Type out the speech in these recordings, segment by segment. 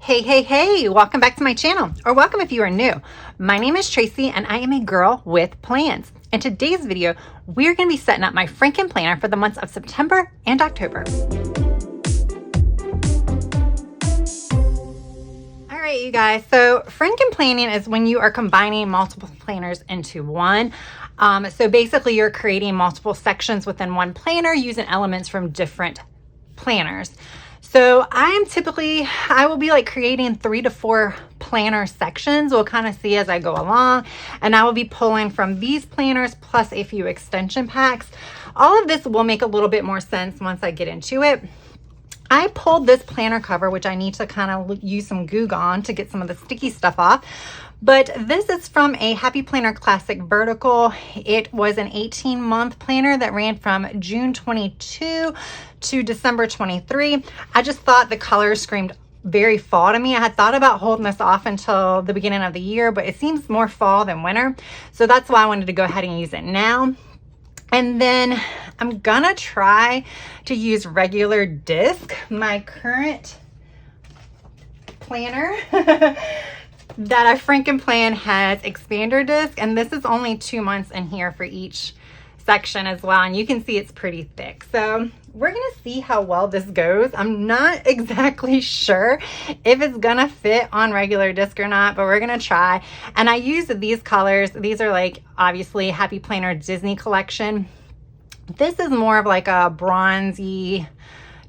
Hey, welcome back to my channel, or welcome if you are new. My name is Tracy and I am a girl with plans. In today's video, we're going to be setting up my Frankenplanner for the months of September and October. All right, you guys, so Frankenplanning is when you are combining multiple planners into one. So basically you're creating multiple sections within one planner using elements from different planners. So I will be like creating 3 to 4 planner sections. We'll kind of see as I go along, and I will be pulling from these planners plus a few extension packs. All of this will make a little bit more sense once I get into it. I pulled this planner cover, which I need to kind of use some Goo Gone to get some of the sticky stuff off. But this is from a Happy Planner Classic Vertical. It was an 18-month planner that ran from June 22 to December 23. I just thought the color screamed very fall to me. I had thought about holding this off until the beginning of the year, but it seems more fall than winter. So that's why I wanted to go ahead and use it now. And then I'm gonna try to use regular disc. My current planner that I Frankenplan has expander disc, and this is only 2 months in here for each section as well, and you can see it's pretty thick. So we're gonna see how well this goes. I'm not exactly sure if it's gonna fit on regular disc or not, but we're gonna try. And I use these colors. These are like obviously Happy Planner Disney collection. This is more of like a bronzy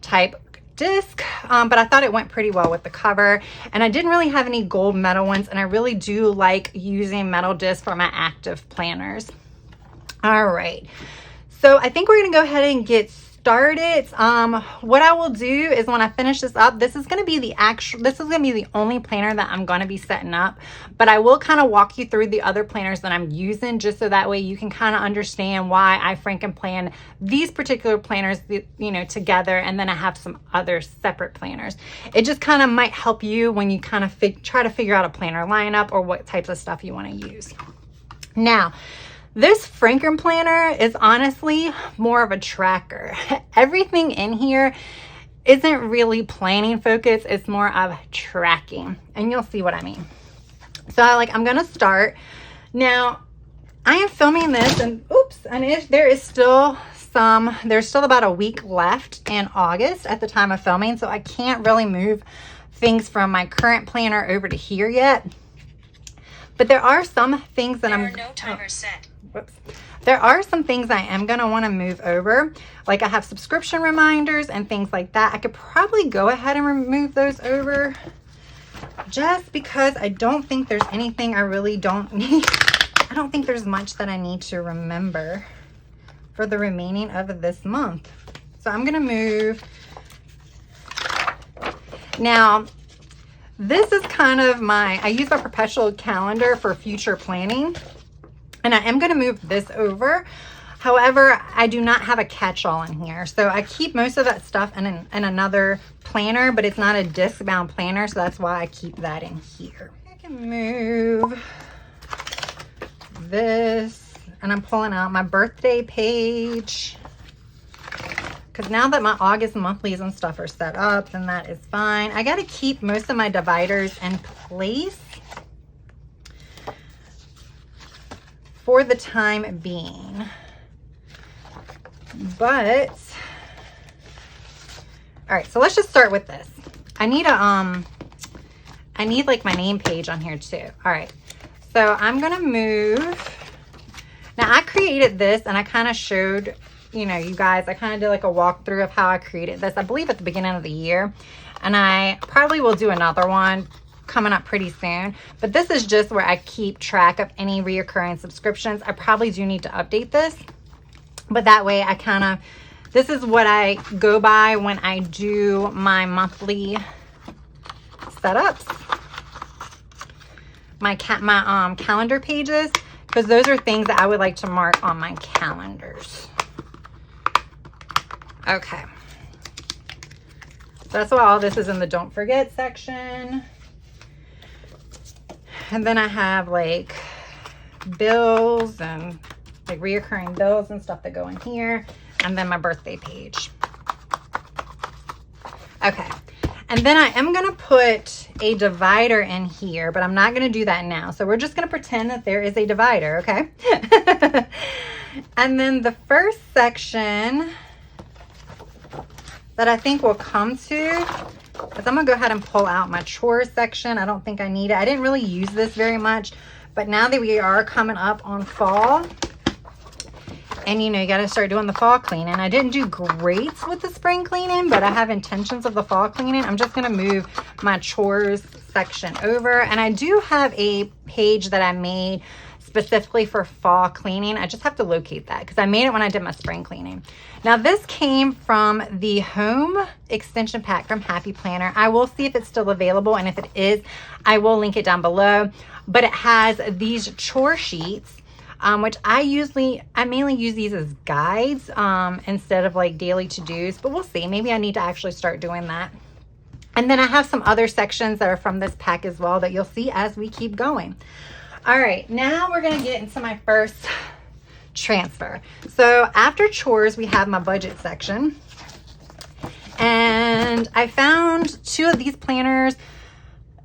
type disc, but I thought it went pretty well with the cover, and I didn't really have any gold metal ones, and I really do like using metal discs for my active planners. All right, so I think we're gonna go ahead and get started. What I will do is when I finish this up, this is going to be the only planner that I'm going to be setting up, but I will kind of walk you through the other planners that I'm using, just so that way you can kind of understand why I Frankenplan these particular planners, you know, together, and then I have some other separate planners. It just kind of might help you when you kind of try to figure out a planner lineup or what types of stuff you want to use. Now, this Frankenplanner is honestly more of a tracker. Everything in here isn't really planning focused. It's more of tracking, and you'll see what I mean. So I'm gonna start. Now, I am filming this, and there's still about a week left in August at the time of filming, so I can't really move things from my current planner over to here yet. But there are some things that no timers set. Whoops. There are some things I am going to want to move over. Like I have subscription reminders and things like that. I could probably go ahead and remove those over, just because I don't think there's anything I really don't need. I don't think there's much that I need to remember for the remaining of this month. So I'm going to move. Now, this is kind of I use my perpetual calendar for future planning, and I am going to move this over. However, I do not have a catch-all in here, so I keep most of that stuff in another planner, but it's not a disc-bound planner, so that's why I keep that in here. I can move this, and I'm pulling out my birthday page, because now that my August monthlies and stuff are set up, then that is fine. I got to keep most of my dividers in place for the time being. But, all right, so let's just start with this. I need like my name page on here too. All right, so I'm going to move. Now I created this, and I kind of showed, you know, you guys, I kind of did like a walkthrough of how I created this, I believe at the beginning of the year, and I probably will do another one coming up pretty soon. But this is just where I keep track of any reoccurring subscriptions. I probably do need to update this, but that way this is what I go by when I do my monthly setups, my calendar pages, because those are things that I would like to mark on my calendars. Okay, so that's why all this is in the don't forget section. And then I have like bills and like reoccurring bills and stuff that go in here, and then my birthday page. Okay, And then I am going to put a divider in here, but I'm not going to do that now. So we're just going to pretend that there is a divider, okay? And then the first section that I think we'll come to is I'm going to go ahead and pull out my chores section. I don't think I need it. I didn't really use this very much, but now that we are coming up on fall, and you know, you got to start doing the fall cleaning. I didn't do great with the spring cleaning, but I have intentions of the fall cleaning. I'm just going to move my chores section over. And I do have a page that I made specifically for fall cleaning. I just have to locate that because I made it when I did my spring cleaning. Now this came from the home extension pack from Happy Planner. I will see if it's still available, and if it is, I will link it down below. But it has these chore sheets, which I mainly use these as guides instead of like daily to-dos, but we'll see. Maybe I need to actually start doing that. And then I have some other sections that are from this pack as well that you'll see as we keep going. All right, now we're gonna get into my first transfer. So after chores, we have my budget section. And I found 2 of these planners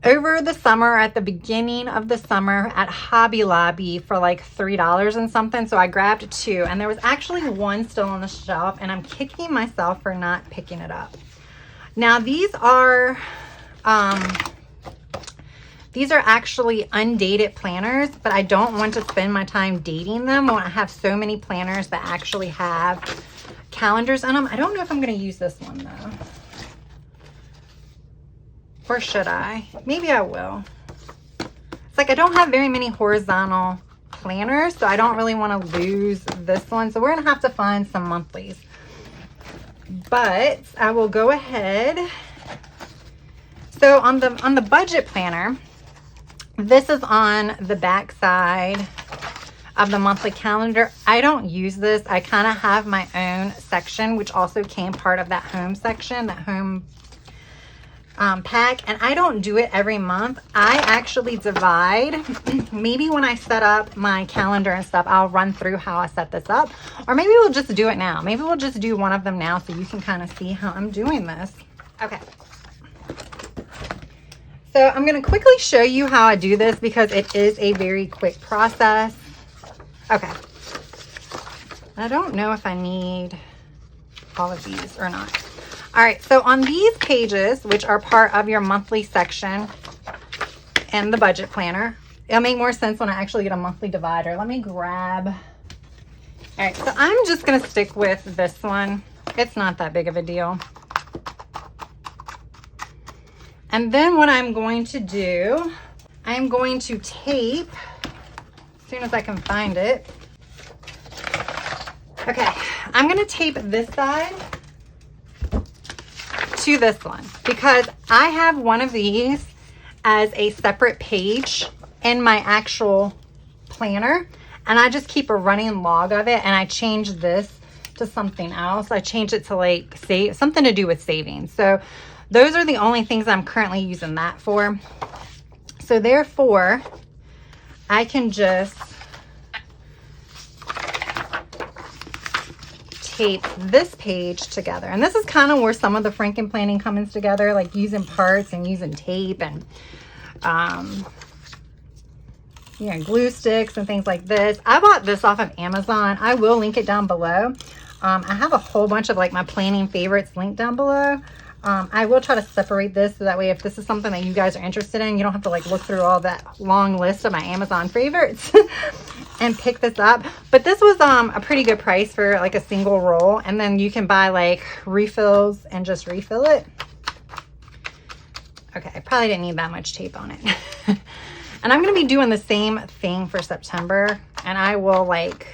over the summer, at the beginning of the summer at Hobby Lobby for like $3 and something. So I grabbed 2, and there was actually 1 still on the shelf, and I'm kicking myself for not picking it up. Now these are actually undated planners, but I don't want to spend my time dating them when I have so many planners that actually have calendars in them. I don't know if I'm going to use this one though. Or should I? Maybe I will. It's like I don't have very many horizontal planners, so I don't really want to lose this one. So we're going to have to find some monthlies. But I will go ahead. So on the budget planner, this is on the back side of the monthly calendar. I don't use this. I kind of have my own section, which also came part of that home section, that home pack, and I don't do it every month. I actually divide. Maybe when I set up my calendar and stuff, I'll run through how I set this up, or maybe we'll just do it now. Maybe we'll just do one of them now so you can kind of see how I'm doing this. Okay. So I'm going to quickly show you how I do this because it is a very quick process. Okay. I don't know if I need all of these or not. All right, so on these pages, which are part of your monthly section and the budget planner, it'll make more sense when I actually get a monthly divider. Let me grab. All right, so I'm just gonna stick with this one. It's not that big of a deal. And then what I'm going to do, I'm going to tape, as soon as I can find it. Okay, I'm gonna tape this side to this one because I have one of these as a separate page in my actual planner, and I just keep a running log of it, and I change this to something else. I change it to like save, something to do with savings. So those are the only things I'm currently using that for. So therefore I can just tape this page together. And this is kind of where some of the Frankenplanning comes together, like using parts and using tape and glue sticks and things like this. I bought this off of Amazon. I will link it down below. I have a whole bunch of like my planning favorites linked down below. I will try to separate this so that way if this is something that you guys are interested in, you don't have to like look through all that long list of my Amazon favorites and pick this up. But this was a pretty good price for like a single roll, and then you can buy like refills and just refill it. Okay, I probably didn't need that much tape on it. And I'm going to be doing the same thing for September, and I will like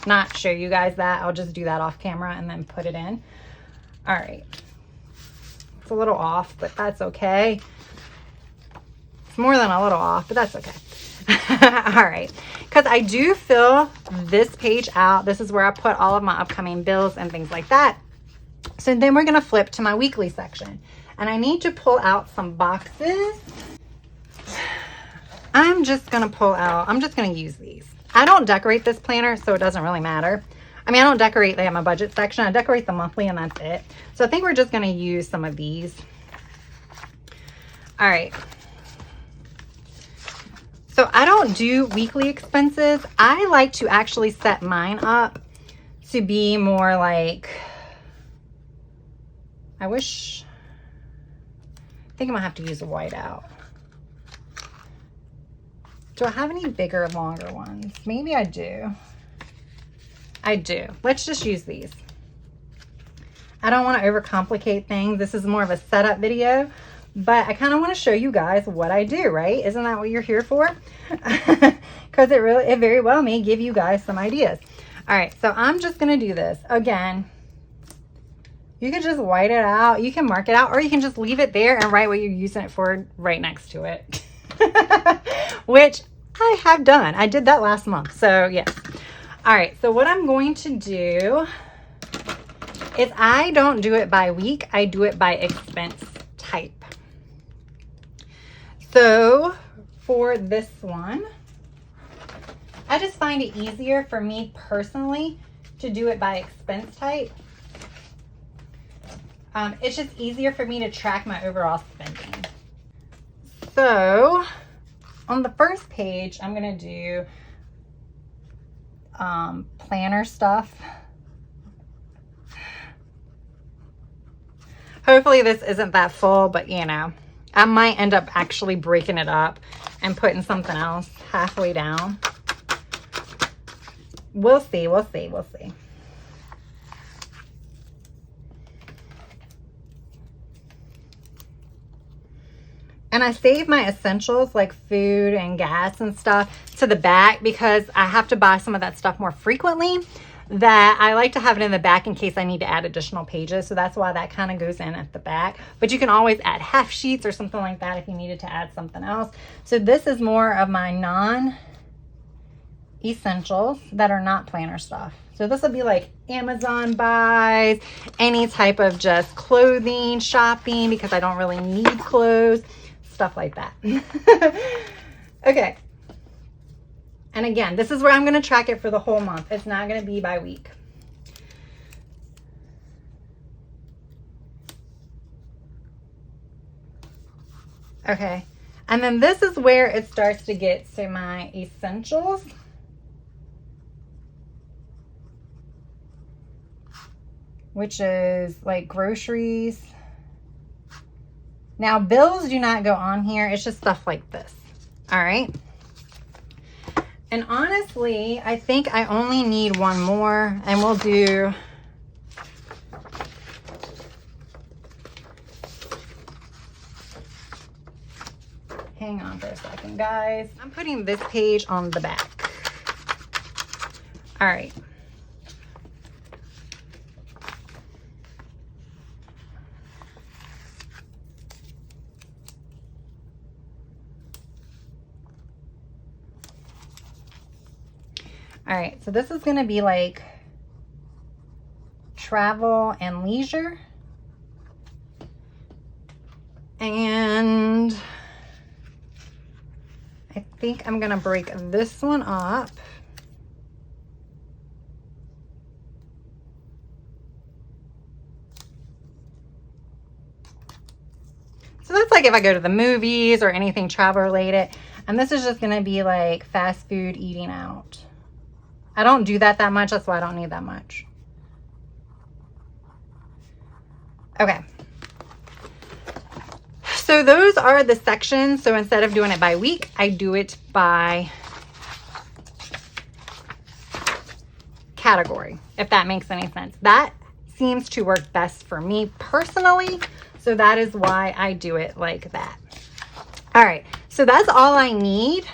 not show you guys that. I'll just do that off camera and then put it in. All right. It's a little off, but that's okay. It's more than a little off, but that's okay. All right, because I do fill this page out. This is where I put all of my upcoming bills and things like that. So then we're going to flip to my weekly section, and I need to pull out some boxes. I'm just going to use these. I don't decorate this planner, so it doesn't really matter. I mean, I don't decorate my budget section. I decorate the monthly, and that's it. So I think we're just going to use some of these. All right. So I don't do weekly expenses. I like to actually set mine up to be more like, I think I'm gonna have to use a whiteout. Do I have any bigger, longer ones? Maybe I do. I do. Let's just use these. I don't want to overcomplicate things. This is more of a setup video, but I kind of want to show you guys what I do, right? Isn't that what you're here for? Because it very well may give you guys some ideas. All right, so I'm just going to do this. Again, you can just white it out. You can mark it out, or you can just leave it there and write what you're using it for right next to it. Which I have done. I did that last month, so yes. All right, so what I'm going to do is I don't do it by week. I do it by expense type. So for this one, I just find it easier for me personally to do it by expense type. It's just easier for me to track my overall spending. So on the first page, I'm going to do planner stuff. Hopefully this isn't that full, but you know, I might end up actually breaking it up and putting something else halfway down. We'll see, we'll see, we'll see. And I save my essentials like food and gas and stuff to the back because I have to buy some of that stuff more frequently. That I like to have it in the back in case I need to add additional pages. So that's why that kind of goes in at the back. But you can always add half sheets or something like that if you needed to add something else. So this is more of my non-essentials that are not planner stuff. So this will be like Amazon buys, any type of just clothing, shopping, because I don't really need clothes. Stuff like that. Okay. And again, this is where I'm going to track it for the whole month. It's not going to be by week. Okay. And then this is where it starts to get to my essentials. Which is like groceries. Now, bills do not go on here. It's just stuff like this. All right. And honestly, I think I only need one more, and we'll do hang on for a second, guys. I'm putting this page on the back. All right. All right, so this is going to be like travel and leisure. And I think I'm going to break this one up. So that's like if I go to the movies or anything travel related. And this is just going to be like fast food eating out. I don't do that much. That's why I don't need that much. Okay. So those are the sections. So instead of doing it by week, I do it by category, if that makes any sense. That seems to work best for me personally. So that is why I do it like that. All right. So that's all I need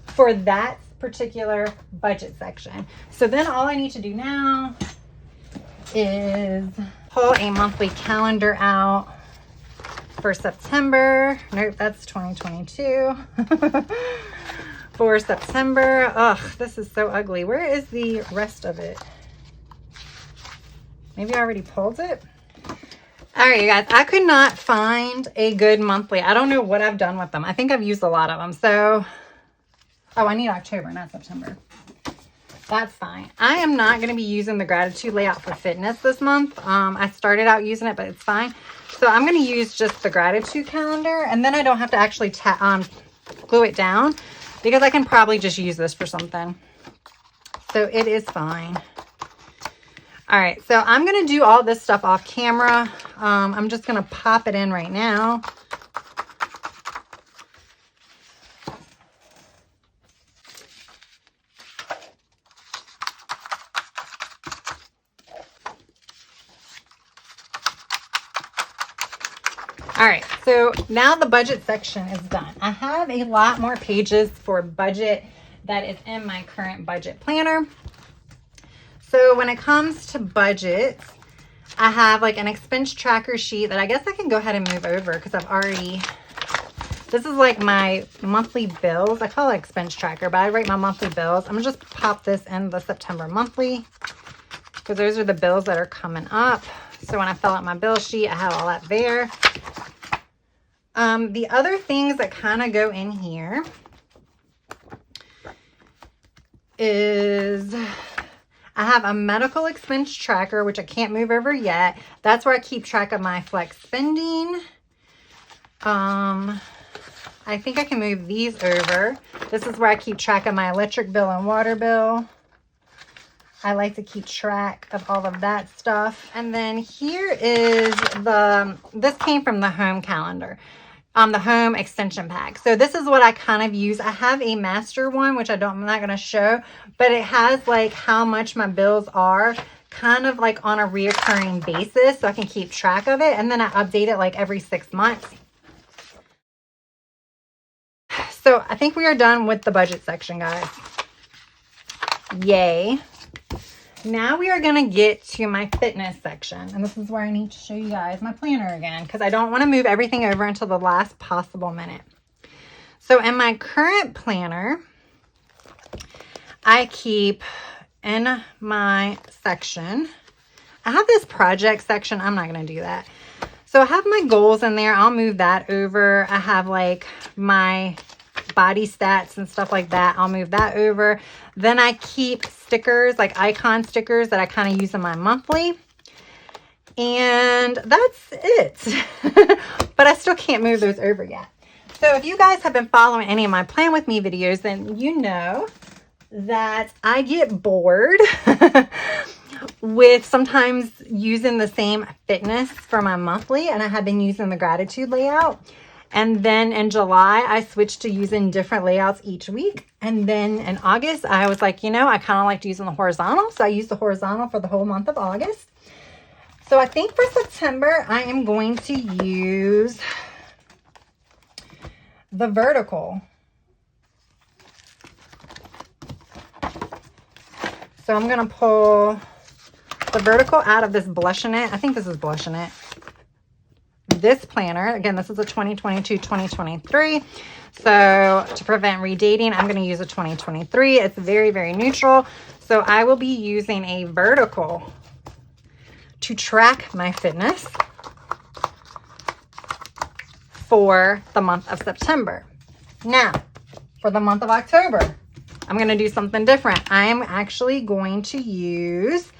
for that particular budget section. So then all I need to do now is pull a monthly calendar out for September. Nope, that's 2022. For September. Ugh, this is so ugly. Where is the rest of it? Maybe I already pulled it. All right, you guys, I could not find a good monthly. I don't know what I've done with them. I think I've used a lot of them. So oh, I need October, not September. That's fine. I am not going to be using the gratitude layout for fitness this month. I started out using it, but it's fine. So I'm going to use just the gratitude calendar, and then I don't have to actually glue it down because I can probably just use this for something. So it is fine. All right, so I'm going to do all this stuff off camera. I'm just going to pop it in right now. All right, so now the budget section is done. I have a lot more pages for budget that is in my current budget planner. So when it comes to budgets, I have like an expense tracker sheet that I guess I can go ahead and move over because I've already, this is like my monthly bills. I call it expense tracker, but I write my monthly bills. I'm gonna just pop this in the September monthly because those are the bills that are coming up. So when I fill out my bill sheet, I have all that there. The other things that kind of go in here is I have a medical expense tracker, which I can't move over yet. That's where I keep track of my flex spending. I think I can move these over. This is where I keep track of my electric bill and water bill. I like to keep track of all of that stuff. And then here is this came from the home calendar. The home extension pack. So this is what I kind of use. I have a master one, which I'm not going to show, but it has like how much my bills are kind of like on a reoccurring basis. So I can keep track of it. And then I update it like every 6 months. So I think we are done with the budget section, guys. Yay. Now we are going to get to my fitness section. And this is where I need to show you guys my planner again because I don't want to move everything over until the last possible minute. So in my current planner, I keep in my section, I have this project section. I'm not going to do that. So I have my goals in there. I'll move that over. I have like my body stats and stuff like that. I'll move that over. Then I keep stickers, like icon stickers that I kind of use in my monthly. And that's it. But I still can't move those over yet. So if you guys have been following any of my Plan With Me videos, then you know that I get bored with sometimes using the same fitness for my monthly. And I have been using the gratitude layout. And then in July, I switched to using different layouts each week. And then in August, I was like, you know, I kind of liked using the horizontal. So I used the horizontal for the whole month of August. So I think for September, I am going to use the vertical. So I'm going to pull the vertical out of this Blush in It. I think this is Blush in It. This planner, again, this is a 2022-2023. So to prevent redating, I'm going to use a 2023. It's very, very neutral. So I will be using a vertical to track my fitness for the month of September. Now, for the month of October, I'm going to do something different. I am actually going to use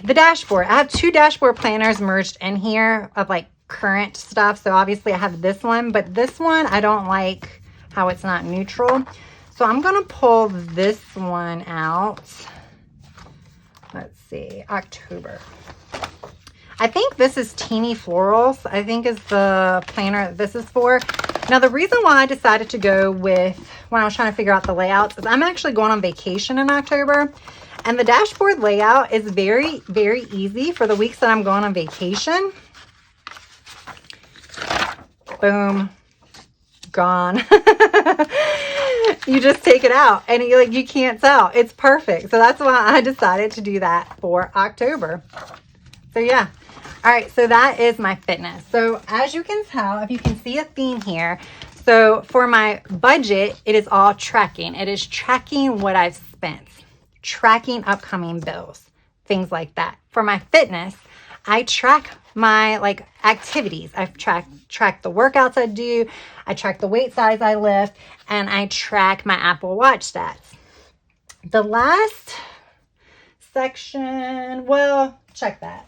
the dashboard. I have 2 dashboard planners merged in here of like current stuff. So obviously I have this one, but this one, I don't like how it's not neutral. So I'm going to pull this one out. Let's see, October. I think this is Teeny Florals, I think is the planner this is for. Now, the reason why I decided to go with, when I was trying to figure out the layouts, is I'm actually going on vacation in October. And the dashboard layout is very, very easy for the weeks that I'm going on vacation. Boom. Gone. You just take it out and you can't tell. It's perfect. So that's why I decided to do that for October. So yeah. All right. So that is my fitness. So as you can tell, if you can see a theme here. So for my budget, it is all tracking. It is tracking what I've spent. Tracking upcoming bills, things like that. For my fitness, I track my like activities. I track the workouts I do. I track the weight size I lift, and I track my Apple Watch stats. The last section, well, check that.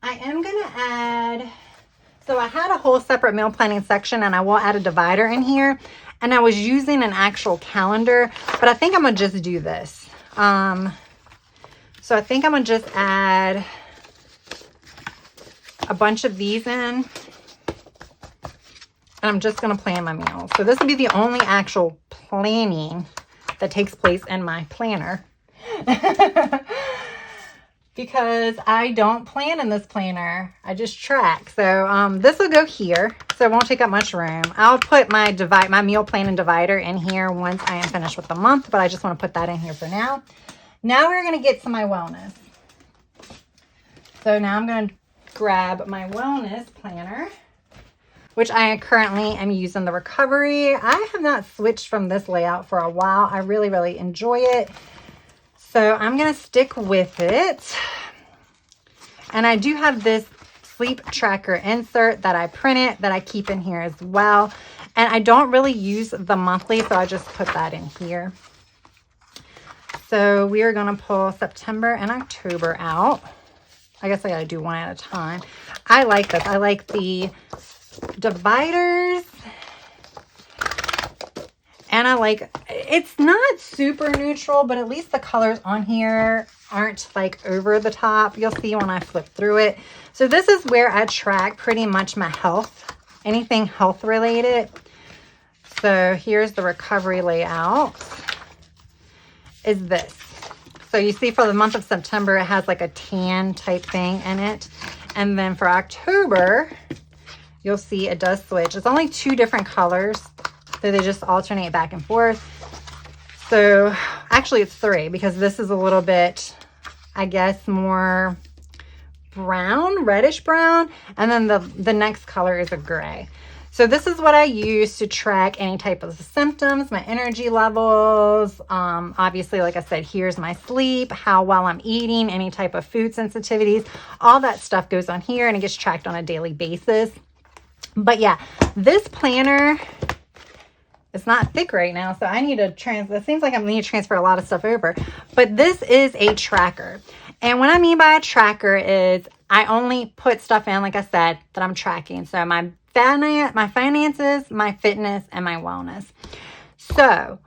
I am going to add, So I had a whole separate meal planning section, and I will add a divider in here. And I was using an actual calendar, but I think I'm going to just do this. So I think I'm going to just add a bunch of these in. And I'm just going to plan my meals. So this will be the only actual planning that takes place in my planner. Because I don't plan in this planner. I just track. So this will go here. So it won't take up much room. I'll put my meal plan and divider in here once I am finished with the month, but I just want to put that in here for now. Now we're going to get to my wellness. So now I'm going to grab my wellness planner, which I currently am using the recovery. I have not switched from this layout for a while. I really, really enjoy it. So I'm going to stick with it. And I do have this sleep tracker insert that I printed that I keep in here as well. And I don't really use the monthly, so I just put that in here. So we are going to pull September and October out. I guess I got to do one at a time. I like this. I like the dividers. And I like, it's not super neutral, but at least the colors on here aren't like over the top. You'll see when I flip through it. So this is where I track pretty much my health, anything health related. So here's the recovery layout, is this. So you see for the month of September, it has like a tan type thing in it. And then for October, you'll see it does switch. It's only 2 different colors. So they just alternate back and forth. So actually it's 3 because this is a little bit, I guess, more brown, reddish brown. And then the next color is a gray. So this is what I use to track any type of symptoms, my energy levels. Obviously, like I said, here's my sleep, how well I'm eating, any type of food sensitivities. All that stuff goes on here and it gets tracked on a daily basis. But yeah, this planner, it's not thick right now, so I need to it seems like I need to transfer a lot of stuff over. But this is a tracker. And what I mean by a tracker is I only put stuff in, like I said, that I'm tracking. So my finances, my fitness, and my wellness. So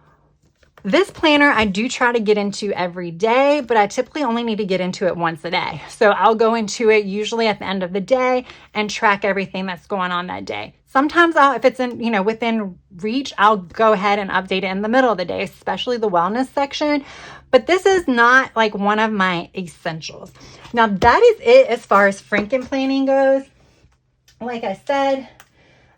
this planner I do try to get into every day, but I typically only need to get into it once a day. So I'll go into it usually at the end of the day and track everything that's going on that day. Sometimes if it's in, within reach, I'll go ahead and update it in the middle of the day, especially the wellness section. But this is not like one of my essentials. Now that is it as far as Frankenplanning goes. Like I said,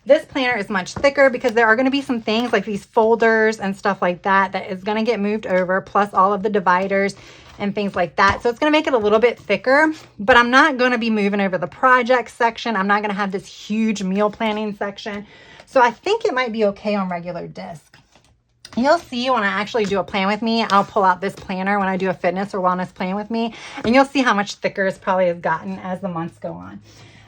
this planner is much thicker because there are going to be some things like these folders and stuff like that is going to get moved over, plus all of the dividers and things like that. So it's going to make it a little bit thicker, but I'm not going to be moving over the project section. I'm not going to have this huge meal planning section. So I think it might be okay on regular disc. You'll see when I actually do a plan with me, I'll pull out this planner when I do a fitness or wellness plan with me, and you'll see how much thicker it's probably has gotten as the months go on.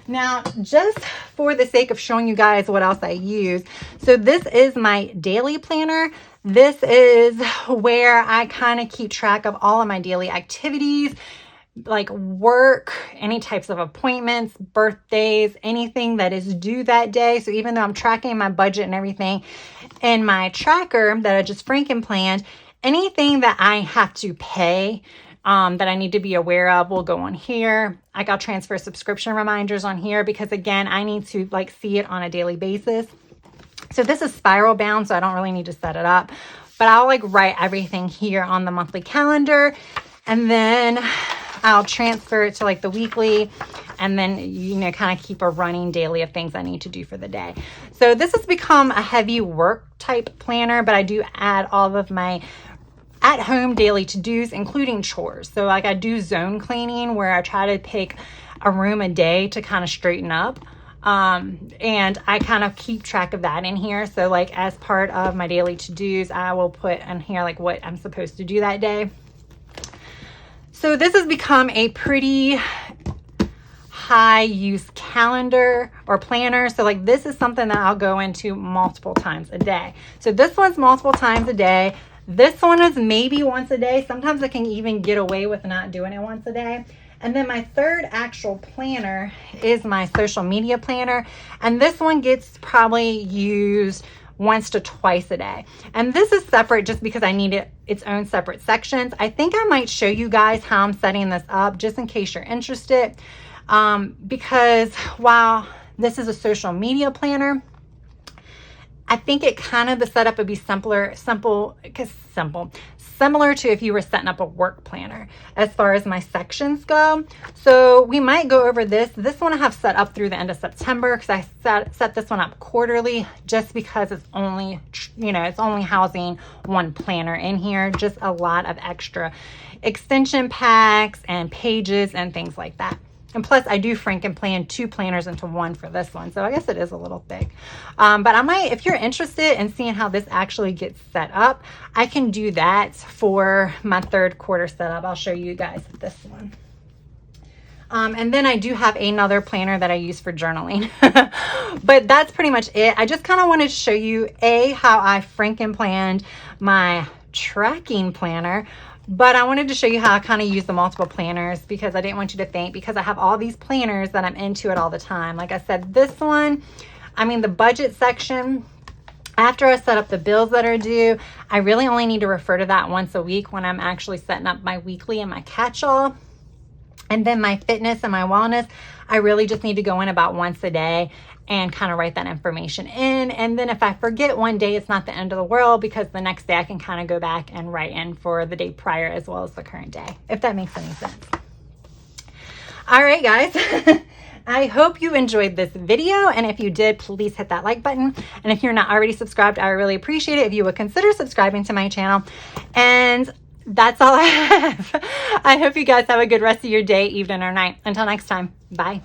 Now, just for the sake of showing you guys what else I use, so this is my daily planner. This is where I kind of keep track of all of my daily activities, like work, any types of appointments, birthdays, anything that is due that day. So even though I'm tracking my budget and everything in my tracker that I just Frankenplanned, anything that I have to pay that I need to be aware of will go on here. I'll transfer subscription reminders on here because again, I need to see it on a daily basis. So this is spiral bound, so I don't really need to set it up, but I'll write everything here on the monthly calendar, and then I'll transfer it to the weekly, and then, kind of keep a running daily of things I need to do for the day. So this has become a heavy work type planner, but I do add all of my at-home daily to-dos, including chores. So I do zone cleaning where I try to pick a room a day to kind of straighten up. And I kind of keep track of that in here. So as part of my daily to-dos, I will put in here what I'm supposed to do that day. So this has become a pretty high use calendar or planner. So this is something that I'll go into multiple times a day. So this one's multiple times a day. This one is maybe once a day. Sometimes I can even get away with not doing it once a day. And then my third actual planner is my social media planner. And this one gets probably used once to twice a day. And this is separate just because I need its own separate sections. I think I might show you guys how I'm setting this up just in case you're interested. Because while this is a social media planner, I think it kind of, the setup would be similar to if you were setting up a work planner as far as my sections go. So we might go over this. This one I have set up through the end of September because I set this one up quarterly just because it's only, it's only housing one planner in here. Just a lot of extra extension packs and pages and things like that. And plus I do Frankenplan 2 planners into one for this one. So I guess it is a little thick. But I might, if you're interested in seeing how this actually gets set up, I can do that for my third quarter setup. I'll show you guys this one. And then I do have another planner that I use for journaling. But that's pretty much it. I just kind of wanted to show you how I Frankenplanned my tracking planner. But I wanted to show you how I kind of use the multiple planners because I didn't want you to think, because I have all these planners that I'm into it all the time. Like I said, this one, the budget section, after I set up the bills that are due, I really only need to refer to that once a week when I'm actually setting up my weekly and my catch-all. And then my fitness and my wellness, I really just need to go in about once a day and kind of write that information in. And then if I forget one day, it's not the end of the world because the next day I can kind of go back and write in for the day prior as well as the current day, if that makes any sense. All right, guys. I hope you enjoyed this video. And if you did, please hit that like button. And if you're not already subscribed, I really appreciate it if you would consider subscribing to my channel. And that's all I have. I hope you guys have a good rest of your day, evening, or night. Until next time, bye.